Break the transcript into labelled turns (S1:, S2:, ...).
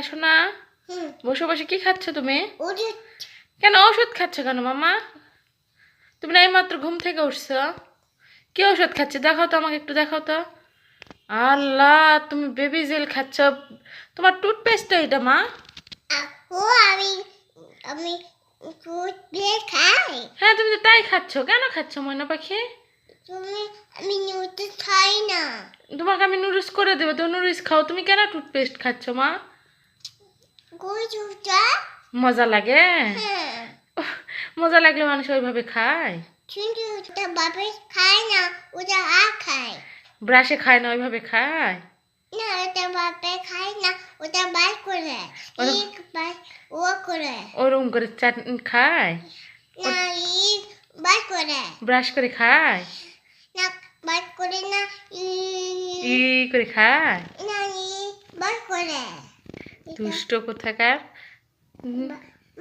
S1: শোনা, বসে বসে কি খাচ্ছ তুমি?
S2: ওষুধ।
S1: কেন ওষুধ খাচ্ছ কেন মামা? তুমি না এইমাত্র ঘুম থেকে উঠছো। কি ওষুধ খাচ্ছ? দেখাও তো আমাকে, একটু দেখাও তো। আল্লাহ, তুমি বেবি জেল খাচ্ছ? তোমার টুথপেস্ট এটা মা?
S2: ও আমি আমি টুথপেস্ট খাই।
S1: হ্যাঁ, তুমি তো তাই খাচ্ছ। কেন খাচ্ছ ময়না পাখি?
S2: তুমি আমি নুডলস খাই না।
S1: তোমাকে আমি নুডলস করে দেবো, তো নুডলস খাও। তুমি কেন টুথপেস্ট খাচ্ছ মা?
S2: কই জুতা?
S1: মজা লাগে?
S2: হ্যাঁ।
S1: মজা লাগলে মানুষ ওইভাবে খায়।
S2: কিন্তু ওটা বাবা খায় না, ওটা খায়।
S1: ব্রাশে খায় না, ওইভাবে খায়।
S2: না, ওটা বাবা খায় না, ওটা বার করে।
S1: ওরম-
S2: এক বার ও করে।
S1: ওরকম করে চাটনি খায়,
S2: না বার করে।
S1: ব্রাশ করে খায়,
S2: না বার করে না,
S1: ই করে খায়।
S2: না বার করে।
S1: দুষ্ট কোথাকার।